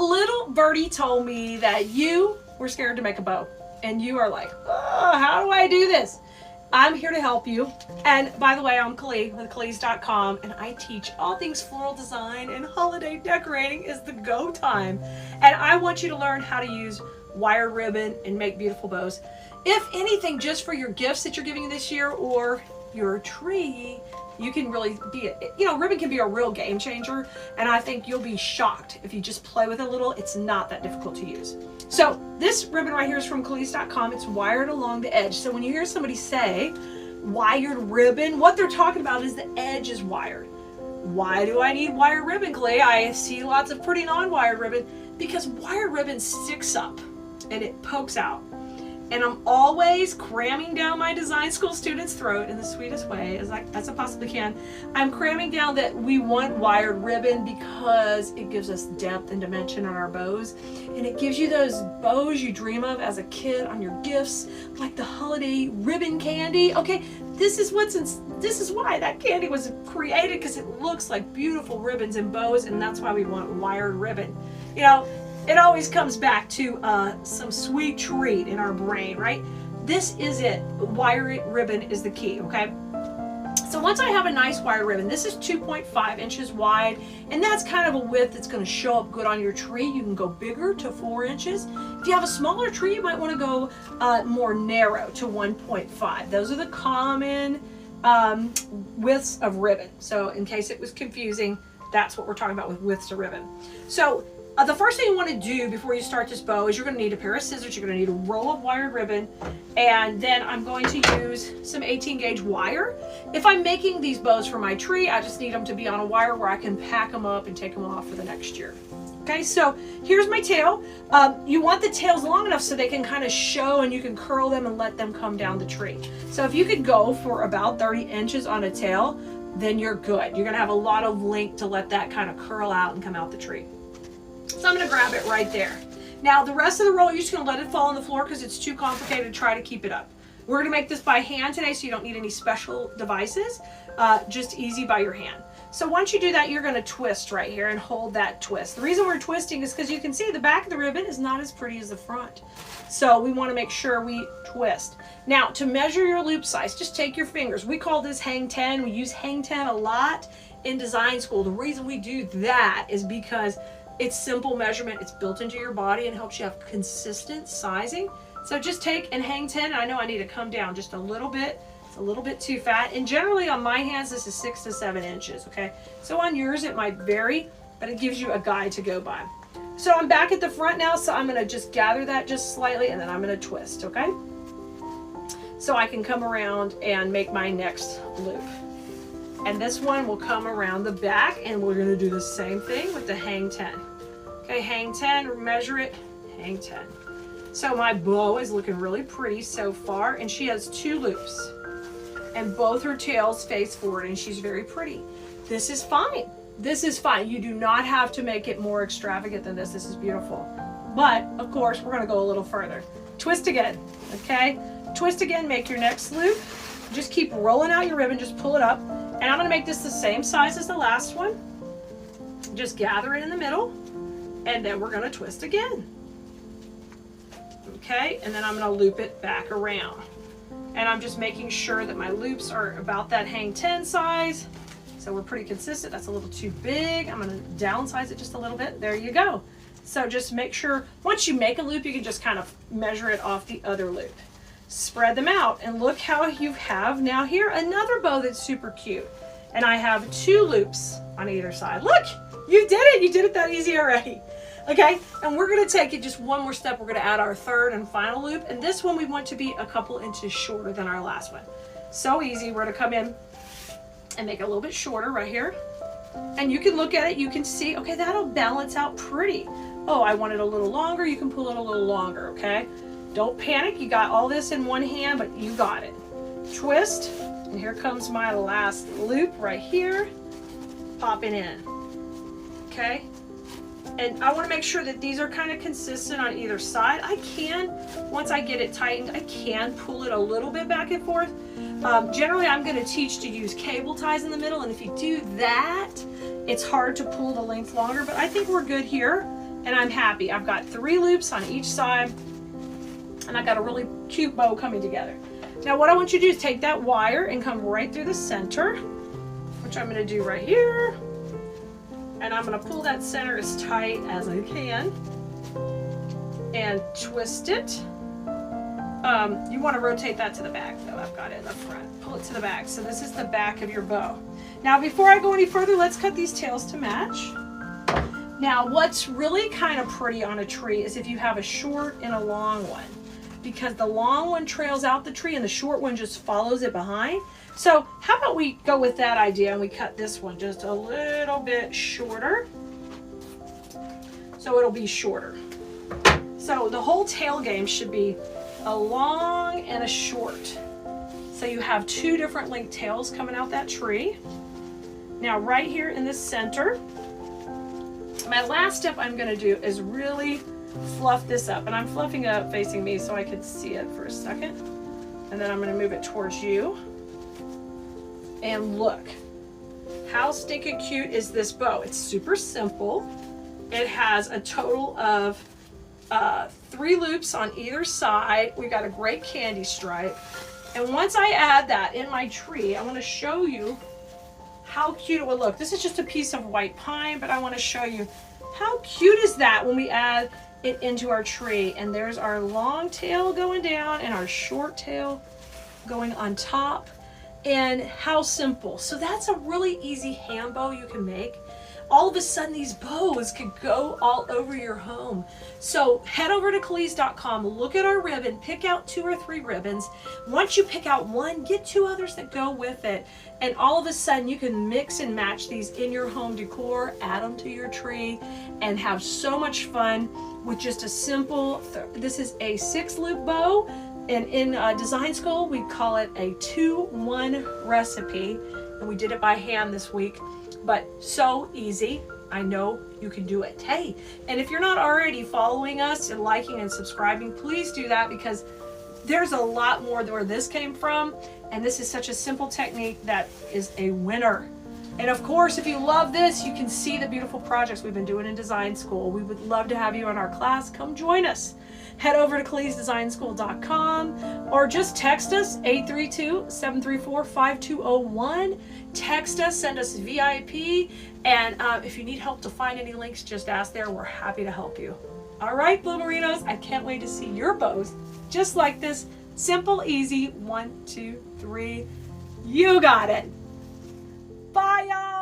little birdie told me that you were scared to make a bow. And you are like, oh, how do I do this? I'm here to help you. And by the way, I'm Kali with Kali's.com, and I teach all things floral design, and holiday decorating is the go time. And I want you to learn how to use wired ribbon and make beautiful bows. If anything, just for your gifts that you're giving this year or your tree, you can really be, ribbon can be a real game changer. And I think you'll be shocked if you just play with it a little. It's not that difficult to use. So this ribbon right here is from Kali's.com. It's wired along the edge. So when you hear somebody say wired ribbon, what they're talking about is the edge is wired. Why do I need wired ribbon, Kali? I see lots of pretty non-wired ribbon, because wired ribbon sticks up and it pokes out. And I'm always cramming down my design school students' throat in the sweetest way as I possibly can. I'm cramming down that we want wired ribbon because it gives us depth and dimension on our bows. And it gives you those bows you dream of as a kid on your gifts, like the holiday ribbon candy. Okay, this is why that candy was created, because it looks like beautiful ribbons and bows, and that's why we want wired ribbon. It always comes back to some sweet treat in our brain, right? This is it. Wired ribbon is the key, okay? So once I have a nice wired ribbon, this is 2.5 inches wide, and that's kind of a width that's going to show up good on your tree. You can go bigger to 4 inches. If you have a smaller tree, you might want to go more narrow to 1.5. Those are the common widths of ribbon. So in case it was confusing, that's what we're talking about with widths of ribbon. So the first thing you want to do before you start this bow is you're going to need a pair of scissors, you're going to need a roll of wired ribbon, and then I'm going to use some 18 gauge wire. If I'm making these bows for my tree, I just need them to be on a wire where I can pack them up and take them off for the next year. Okay, so here's my tail. You want the tails long enough so they can kind of show, and you can curl them and let them come down the tree. So if you could go for about 30 inches on a tail, then you're good. You're going to have a lot of length to let that kind of curl out and come out the tree. So I'm going to grab it right there. Now the rest of the roll, you're just going to let it fall on the floor because it's too complicated to try to keep it up. We're going to make this by hand today, so you don't need any special devices, just easy by your hand. So once you do that, you're going to twist right here and hold that twist. The reason we're twisting is because you can see the back of the ribbon is not as pretty as the front. So we want to make sure we twist. Now to measure your loop size, just take your fingers. We call this hang 10. We use hang 10 a lot in design school. The reason we do that is because it's simple measurement, it's built into your body and helps you have consistent sizing. So just take and hang 10. I know I need to come down just a little bit. It's a little bit too fat. And generally on my hands, this is 6 to 7 inches, okay? So on yours, it might vary, but it gives you a guide to go by. So I'm back at the front now, so I'm gonna just gather that just slightly, and then I'm gonna twist, okay? So I can come around and make my next loop. And this one will come around the back, and we're going to do the same thing with the hang 10. Okay, hang 10, measure it, hang 10. So my bow is looking really pretty so far, and she has 2 loops. And both her tails face forward, and she's very pretty. This is fine. This is fine. You do not have to make it more extravagant than this. This is beautiful. But, of course, we're going to go a little further. Twist again, okay? Twist again, make your next loop. Just keep rolling out your ribbon, just pull it up. And I'm going to make this the same size as the last one. Just gather it in the middle, and then we're going to twist again. Okay, and then I'm going to loop it back around. And I'm just making sure that my loops are about that hang 10 size. So we're pretty consistent. That's a little too big. I'm going to downsize it just a little bit. There you go. So just make sure, once you make a loop, you can just kind of measure it off the other loop. Spread them out, and look how you have now here another bow that's super cute. And I have 2 loops on either side. Look, you did it. You did it that easy already. Okay, and we're going to take it just one more step. We're going to add our third and final loop, and this one we want to be a couple inches shorter than our last one. So easy. We're going to come in and make it a little bit shorter right here. And you can look at it, you can see, okay, that'll balance out pretty. Oh, I want it a little longer. You can pull it a little longer, okay? Don't panic, you got all this in one hand, but you got it. Twist, and here comes my last loop right here, popping in, okay? And I wanna make sure that these are kind of consistent on either side. I can, once I get it tightened, I can pull it a little bit back and forth. Generally, I'm gonna teach to use cable ties in the middle, and if you do that, it's hard to pull the length longer, but I think we're good here. and I'm happy. I've got 3 loops on each side, and I've got a really cute bow coming together. Now what I want you to do is take that wire and come right through the center, which I'm going to do right here. And I'm going to pull that center as tight as I can and twist it. You want to rotate that to the back though. I've got it in the front. Pull it to the back. So this is the back of your bow. Now before I go any further, let's cut these tails to match. Now what's really kind of pretty on a tree is if you have a short and a long one, because the long one trails out the tree and the short one just follows it behind. So how about we go with that idea and we cut this one just a little bit shorter. So it'll be shorter. So the whole tail game should be a long and a short. So you have 2 different length tails coming out that tree. Now right here in the center, my last step I'm going to do is really fluff this up. And I'm fluffing it up facing me so I can see it for a second. And then I'm going to move it towards you. And look, how stinking cute is this bow? It's super simple. It has a total of 3 loops on either side. We got a great candy stripe. And once I add that in my tree, I want to show you how cute it would look. This is just a piece of white pine, but I want to show you how cute is that when we add it into our tree. And there's our long tail going down and our short tail going on top. And how simple. So that's a really easy hand bow you can make. All of a sudden these bows could go all over your home. So head over to Calise.com, look at our ribbon, pick out 2 or 3 ribbons. Once you pick out one, get 2 others that go with it. And all of a sudden you can mix and match these in your home decor, add them to your tree, and have so much fun with just a simple, this is a 6-loop bow. And in design school, we call it a 2-1 recipe. And we did it by hand this week, but so easy. I know you can do it. Hey, and if you're not already following us and liking and subscribing, please do that, because there's a lot more where this came from. And this is such a simple technique that is a winner. And of course, if you love this, you can see the beautiful projects we've been doing in design school. We would love to have you in our class. Come join us. Head over to CalisDesignSchool.com or just text us 832-734-5201. Text us, send us VIP, and if you need help to find any links, just ask there. We're happy to help you. All right, Blue Merinos, I can't wait to see your bows just like this. Simple, easy, 1, 2, 3. You got it. Bye, y'all.